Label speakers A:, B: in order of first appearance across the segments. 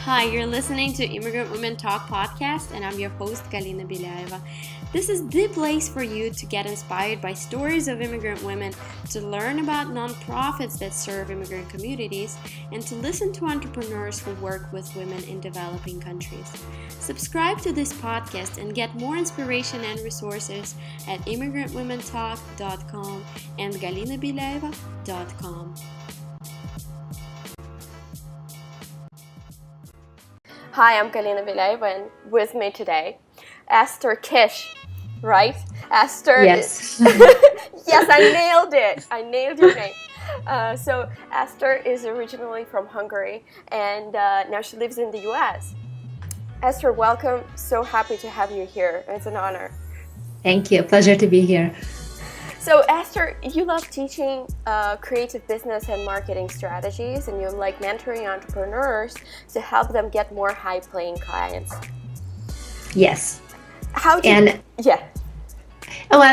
A: Hi, you're listening to Immigrant Women Talk podcast, and I'm your host, Galina Bilaeva. This is the place for you to get inspired by stories of immigrant women, to learn about nonprofits that serve immigrant communities, and to listen to entrepreneurs who work with women in developing countries. Subscribe to this podcast and get more inspiration and resources at immigrantwomentalk.com and galinabilaeva.com. Hi, I'm Galina Bilaeva, and with me today, Esther Kiss, right? Esther.
B: Yes.
A: Yes, I nailed it. I nailed your name. So Esther is originally from Hungary, and now she lives in the U.S. Esther, welcome. So happy to have you here. It's an honor.
B: Thank you. Pleasure to be here.
A: So Esther, you love teaching creative business and marketing strategies, and you like mentoring entrepreneurs to help them get more high-paying clients.
B: Yes.
A: Yeah.
B: Well,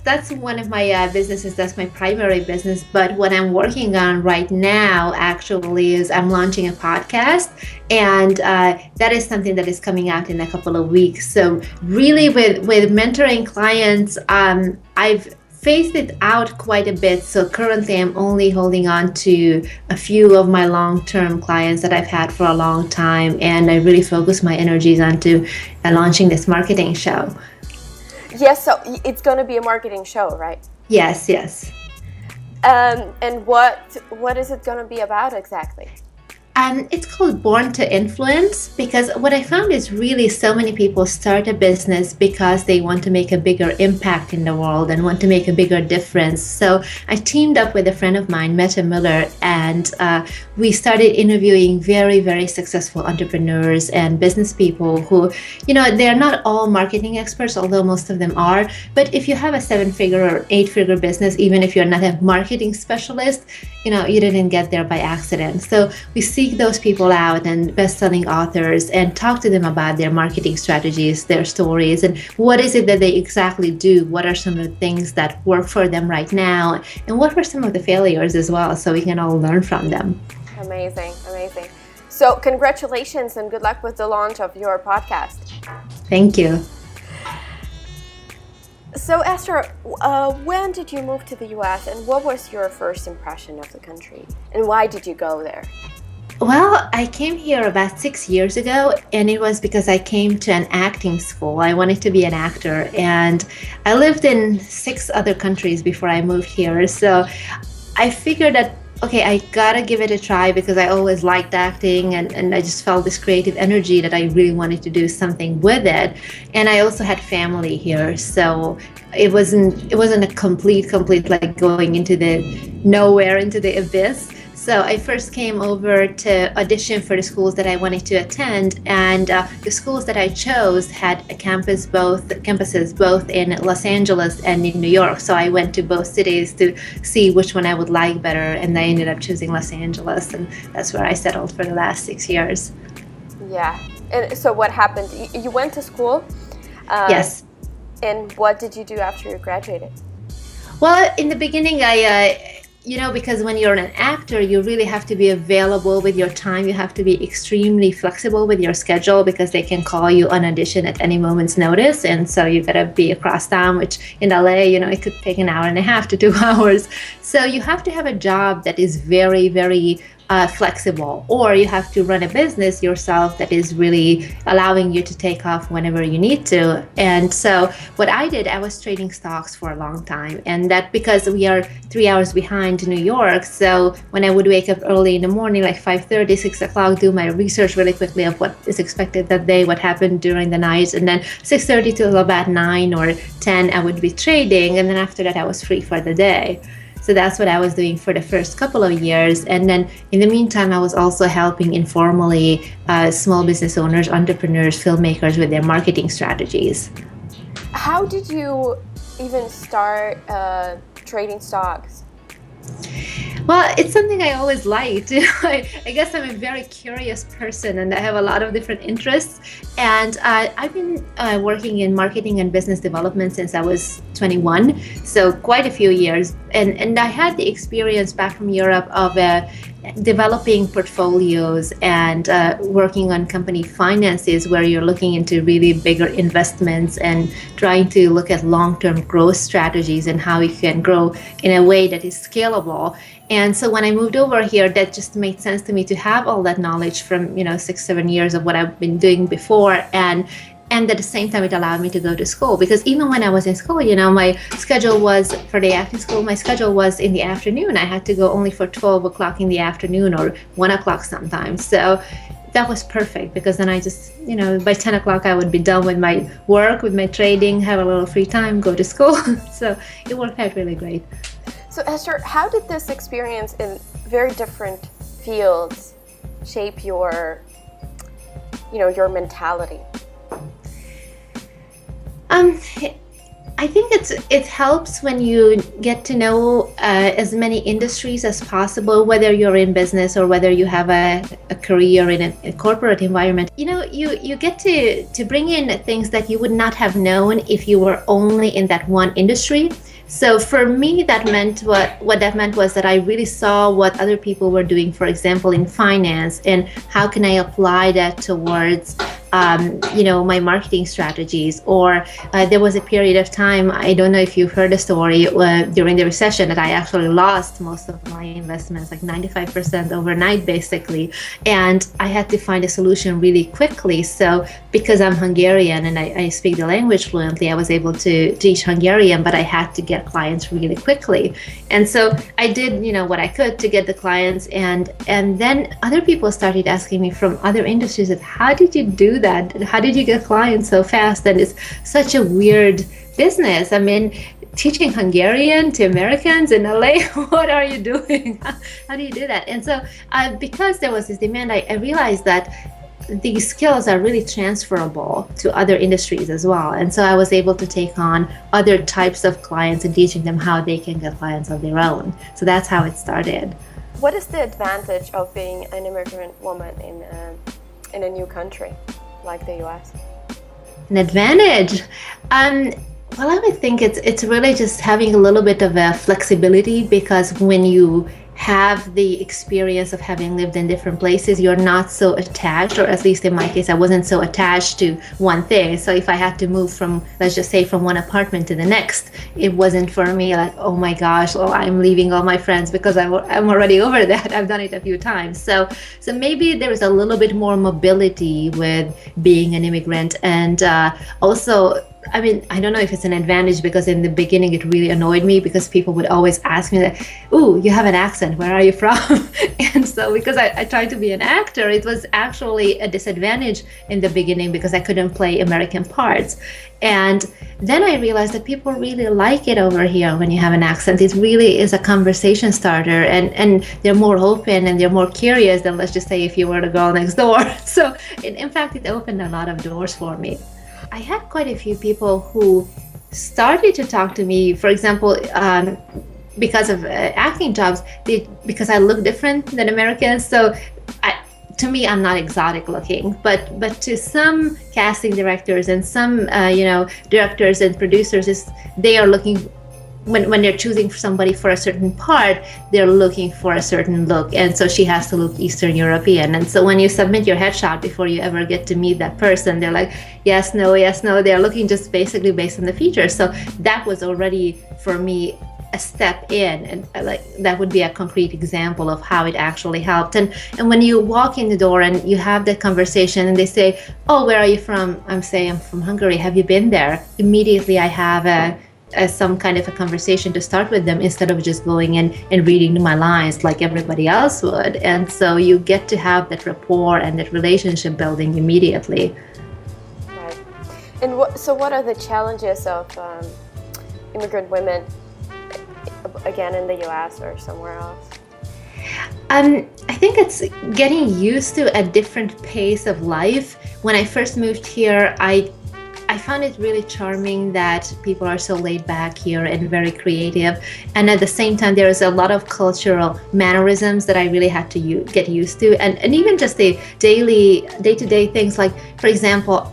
B: that's one of my businesses. That's my primary business. But what I'm working on right now actually is I'm launching a podcast, and that is something that is coming out in a couple of weeks. So really, with mentoring clients, I've phased it out quite a bit. So currently I'm only holding on to a few of my long-term clients that I've had for a long time, and I really focus my energies onto launching this marketing show.
A: Yes, so it's going to be a marketing show, right?
B: Yes.
A: And what is it going to be about exactly?
B: It's called Born to Influence, because what I found is really so many people start a business because they want to make a bigger impact in the world and want to make a bigger difference. So I teamed up with a friend of mine, Meta Miller, and we started interviewing very, very successful entrepreneurs and business people who, they're not all marketing experts, although most of them are. But if you have a 7-figure or 8-figure business, even if you're not a marketing specialist, you didn't get there by accident. So we seek those people out, and best-selling authors, and talk to them about their marketing strategies, their stories, and what is it that they exactly do, what are some of the things that work for them right now, and what were some of the failures as well, so we can all learn from them.
A: Amazing. So congratulations and good luck with the launch of your podcast.
B: Thank you.
A: So Esther, when did you move to the U.S. and what was your first impression of the country, and why did you go there?
B: Well, I came here about 6 years ago, and it was because I came to an acting school. I wanted to be an actor, and I lived in 6 other countries before I moved here. So I figured that, okay, I gotta give it a try, because I always liked acting, and I just felt this creative energy that I really wanted to do something with it. And I also had family here, so it wasn't a complete like going into the nowhere, into the abyss. So I first came over to audition for the schools that I wanted to attend, and the schools that I chose had campuses both in Los Angeles and in New York. So I went to both cities to see which one I would like better, and I ended up choosing Los Angeles, and that's where I settled for the last 6 years.
A: Yeah. And so what happened? You went to school?
B: Yes.
A: And what did you do after you graduated?
B: Well, in the beginning, because when you're an actor, you really have to be available with your time. You have to be extremely flexible with your schedule, because they can call you on audition at any moment's notice. And so you gotta be across town, which in LA, it could take an hour and a half to 2 hours. So you have to have a job that is very, very flexible, or you have to run a business yourself that is really allowing you to take off whenever you need to. And so what I did, I was trading stocks for a long time, and that because we are 3 hours behind New York. So when I would wake up early in the morning, like 5:30, 6 o'clock, do my research really quickly of what is expected that day, what happened during the night, and then 6:30 till about 9 or 10, I would be trading, and then after that I was free for the day. So that's what I was doing for the first couple of years. And then in the meantime, I was also helping informally small business owners, entrepreneurs, filmmakers with their marketing strategies.
A: How did you even start trading stocks?
B: Well, it's something I always liked. I guess I'm a very curious person, and I have a lot of different interests. And I've been working in marketing and business development since I was 21, so quite a few years. And I had the experience back from Europe of developing portfolios and working on company finances where you're looking into really bigger investments and trying to look at long-term growth strategies and how you can grow in a way that is scalable. And so when I moved over here, that just made sense to me to have all that knowledge from 6-7 years of what I've been doing before, and at the same time, it allowed me to go to school, because even when I was in school, my schedule was for the acting school, my schedule was in the afternoon. I had to go only for 12 o'clock in the afternoon or 1 o'clock sometimes. So that was perfect, because then I just, by 10 o'clock, I would be done with my work, with my trading, have a little free time, go to school. So it worked out really great.
C: So Esther, how did this experience in very different fields shape your mentality?
B: I think it helps when you get to know as many industries as possible, whether you're in business or whether you have a career in a corporate environment. You get to bring in things that you would not have known if you were only in that one industry. So for me, that meant what that meant was that I really saw what other people were doing, for example, in finance, and how can I apply that towards my marketing strategies. Or there was a period of time, I don't know if you've heard the story, during the recession, that I actually lost most of my investments, like 95% overnight, basically. And I had to find a solution really quickly. So because I'm Hungarian and I speak the language fluently, I was able to teach Hungarian, but I had to get clients really quickly. And so I did, what I could to get the clients. And then other people started asking me from other industries, that how did you do that? How did you get clients so fast? And it's such a weird business. I mean, teaching Hungarian to Americans in LA, what are you doing? How do you do that? And so because there was this demand, I realized that these skills are really transferable to other industries as well. And so I was able to take on other types of clients and teaching them how they can get clients of their own. So that's how it started.
C: What is the advantage of being an immigrant woman in a new country like the US?
B: An advantage? Well, I would think it's really just having a little bit of a flexibility, because when you have the experience of having lived in different places, you're not so attached, or at least in my case, I wasn't so attached to one thing. So if I had to move from, let's just say, from one apartment to the next, it wasn't for me like, oh my gosh, I'm leaving all my friends, because I'm already over that. I've done it a few times. So maybe there is a little bit more mobility with being an immigrant. And also, I mean, I don't know if it's an advantage, because in the beginning it really annoyed me, because people would always ask me that, "Ooh, you have an accent, where are you from?" And so because I tried to be an actor, it was actually a disadvantage in the beginning, because I couldn't play American parts. And then I realized that people really like it over here when you have an accent. It really is a conversation starter, and they're more open and they're more curious than, let's just say, if you were the girl next door. So in fact, it opened a lot of doors for me. I had quite a few people who started to talk to me, for example, because of acting jobs, because I look different than Americans. So to me, I'm not exotic looking, but to some casting directors and some directors and producers, they are looking, when they're choosing somebody for a certain part, they're looking for a certain look. And so she has to look Eastern European. And so when you submit your headshot before you ever get to meet that person, they're like, yes, no, yes, no. They're looking just basically based on the features. So that was already, for me, a step in. And like that would be a concrete example of how it actually helped. And when you walk in the door and you have that conversation and they say, oh, where are you from? I'm from Hungary. Have you been there? Immediately I have some kind of a conversation to start with them, instead of just going in and reading my lines like everybody else would. And so you get to have that rapport and that relationship building immediately.
C: Right. And what are the challenges of immigrant women, again, in the US or somewhere else?
B: I think it's getting used to a different pace of life. When I first moved here, I found it really charming that people are so laid back here and very creative. And at the same time, there is a lot of cultural mannerisms that I really had to get used to. And even just the day-to-day things, like, for example,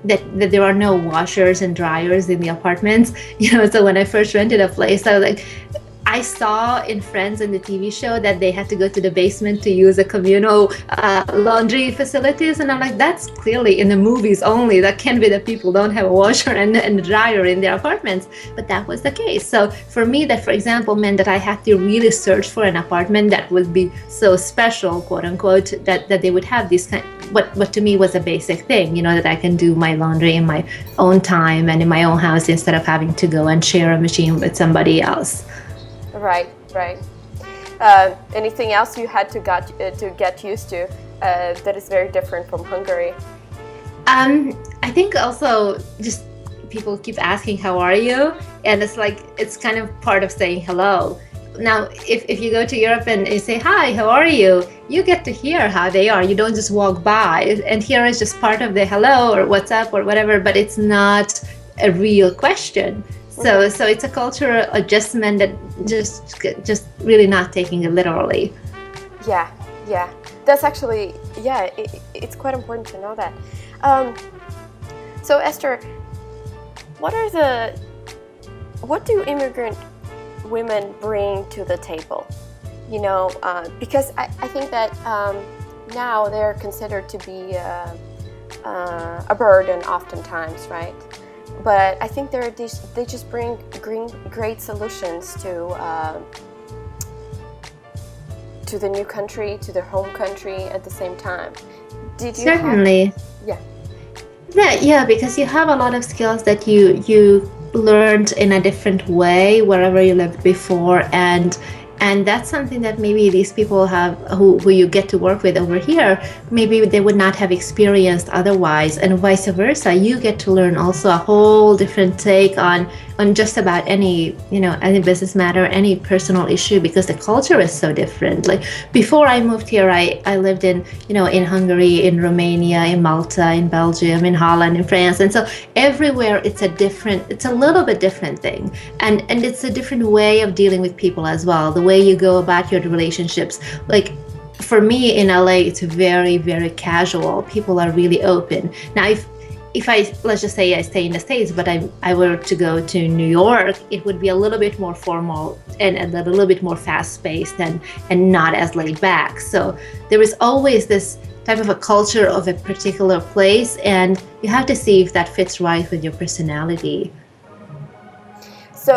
B: that there are no washers and dryers in the apartments. So when I first rented a place, I was like, I saw in Friends in the TV show that they had to go to the basement to use a communal laundry facilities, and I'm like, that's clearly in the movies only. That can't be that people don't have a washer and a dryer in their apartments, but that was the case. So for me, that, for example, meant that I had to really search for an apartment that would be so special, quote unquote, that they would have these kind. What to me was a basic thing, that I can do my laundry in my own time and in my own house instead of having to go and share a machine with somebody else.
C: Right. Anything else you had to get used to that is very different from Hungary?
B: I think also just people keep asking, how are you? And it's like, it's kind of part of saying hello. Now, if you go to Europe and you say, hi, how are you? You get to hear how they are. You don't just walk by. And here is just part of the hello or what's up or whatever, but it's not a real question. So it's a cultural adjustment that just really not taking it literally.
C: Yeah. That's actually, it's quite important to know that. So Esther, what do immigrant women bring to the table? Because I think that now they're considered to be a burden oftentimes, right? But I think they just bring great solutions to the new country, to their home country at the same time. Did you
B: Certainly. Yeah, because you have a lot of skills that you learned in a different way wherever you lived before, and that's something that maybe these people have who you get to work with over here, maybe they would not have experienced otherwise, and vice versa. You get to learn also a whole different take on just about any business matter, any personal issue, because the culture is so different. Like before I moved here, I lived in Hungary, in Romania, in Malta, in Belgium, in Holland, in France, and so everywhere it's a little bit different thing, and it's a different way of dealing with people as well. The way you go about your relationships, like for me in LA, it's very, very casual. People are really open. Now if I, let's just say I stay in the States, but I were to go to New York, it would be a little bit more formal and a little bit more fast-paced and not as laid back. So there is always this type of a culture of a particular place, and you have to see if that fits right with your personality.
C: So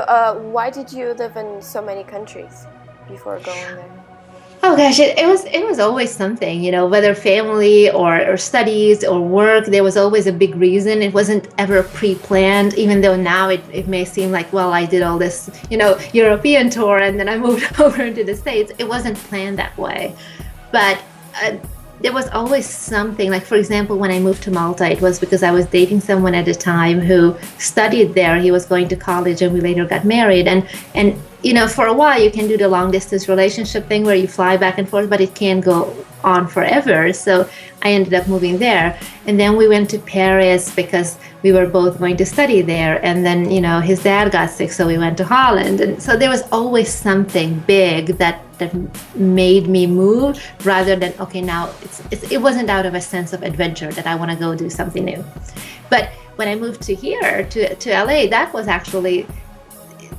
C: why did you live in so many countries before going there?
B: Oh gosh, it was always something, whether family or studies or work, there was always a big reason. It wasn't ever pre-planned, even though now it may seem like, well, I did all this, European tour and then I moved over to the States. It wasn't planned that way. But there was always something. Like, for example, when I moved to Malta, it was because I was dating someone at the time who studied there. He was going to college and we later got married. And for a while you can do the long distance relationship thing where you fly back and forth, but it can't go on forever. So I ended up moving there. And then we went to Paris because we were both going to study there. And then, his dad got sick, so we went to Holland. And so there was always something big that made me move, rather than, okay, now it wasn't out of a sense of adventure that I want to go do something new. But when I moved to here, to LA, that was actually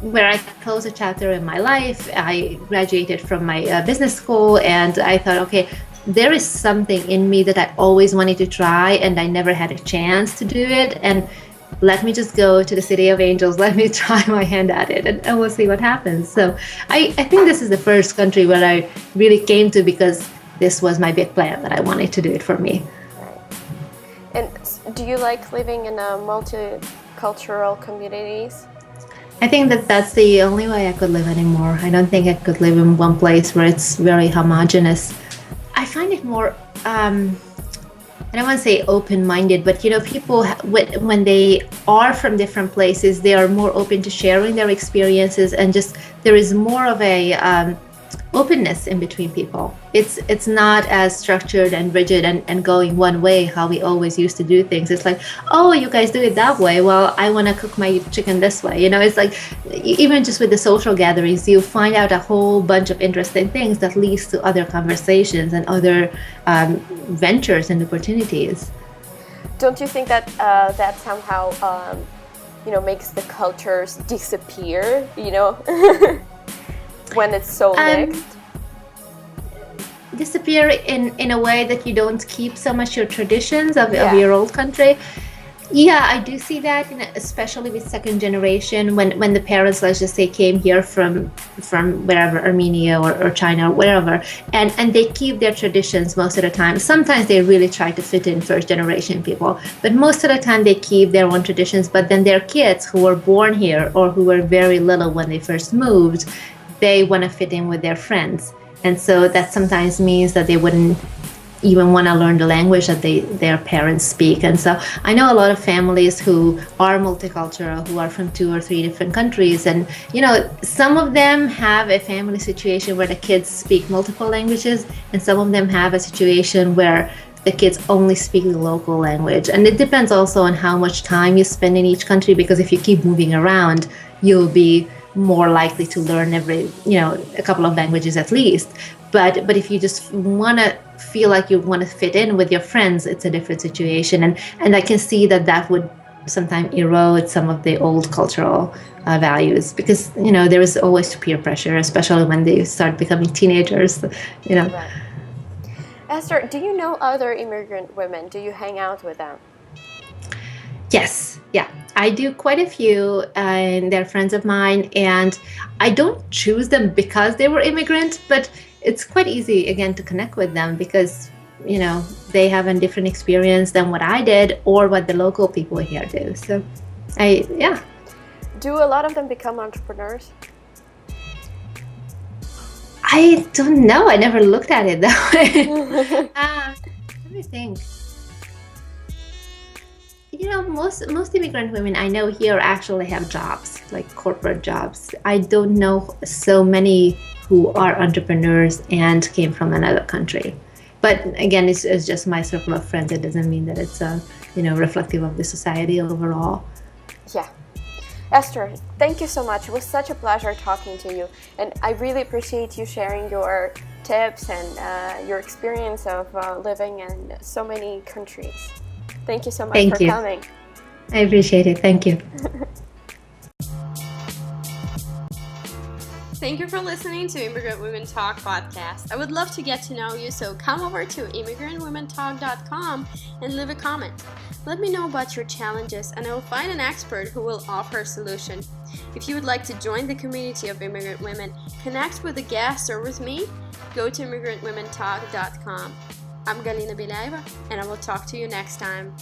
B: where I closed a chapter in my life. I graduated from my business school, and I thought, okay, there is something in me that I always wanted to try, and I never had a chance to do it. And let me just go to the City of Angels. Let me try my hand at it, and we'll see what happens. So I think this is the first country where I really came to because this was my big plan that I wanted to do it for me.
C: Right. And do you like living in multicultural communities?
B: I think that's the only way I could live anymore. I don't think I could live in one place where it's very homogenous. I find it more, I don't want to say open-minded, but people, when they are from different places, they are more open to sharing their experiences, and just there is more of a openness in between people. It's not as structured and rigid and going one way how we always used to do things. It's like, oh, you guys do it that way. Well, I want to cook my chicken this way. It's like, even just with the social gatherings, you find out a whole bunch of interesting things that leads to other conversations and other ventures and opportunities.
C: Don't you think that that somehow makes the cultures disappear? when it's so mixed?
B: Disappear in a way that you don't keep so much your traditions of your old country. Yeah, I do see that, especially with second generation, when the parents, let's just say, came here from wherever, Armenia or China or wherever, and they keep their traditions most of the time. Sometimes they really try to fit in first generation people, but most of the time they keep their own traditions. But then their kids who were born here or who were very little when they first moved, they want to fit in with their friends. And so that sometimes means that they wouldn't even want to learn the language that their parents speak. And so I know a lot of families who are multicultural, who are from 2 or 3 different countries. And, some of them have a family situation where the kids speak multiple languages, and some of them have a situation where the kids only speak the local language. And it depends also on how much time you spend in each country, because if you keep moving around, you'll be more likely to learn a couple of languages at least. But if you just want to feel like you want to fit in with your friends, it's a different situation. And I can see that would sometimes erode some of the old cultural values, because, there is always peer pressure, especially when they start becoming teenagers,
C: Right. Esther, do you know other immigrant women? Do you hang out with them?
B: Yes, yeah, I do quite a few, and they're friends of mine, and I don't choose them because they were immigrant, but it's quite easy, again, to connect with them because, they have a different experience than what I did or what the local people here do. So,
C: Do a lot of them become entrepreneurs?
B: I don't know. I never looked at it that way. Let me think. Most immigrant women I know here actually have jobs, like corporate jobs. I don't know so many who are entrepreneurs and came from another country. But again, it's just my circle of friends. It doesn't mean that it's reflective of the society overall.
C: Yeah. Esther, thank you so much. It was such a pleasure talking to you. And I really appreciate you sharing your tips and your experience of living in so many countries. Thank you so much for coming.
B: I appreciate it. Thank you.
A: Thank you for listening to Immigrant Women Talk podcast. I would love to get to know you, so come over to immigrantwomentalk.com and leave a comment. Let me know about your challenges, and I will find an expert who will offer a solution. If you would like to join the community of immigrant women, connect with a guest or with me, go to immigrantwomentalk.com. I'm Galina Bilaeva, and I will talk to you next time.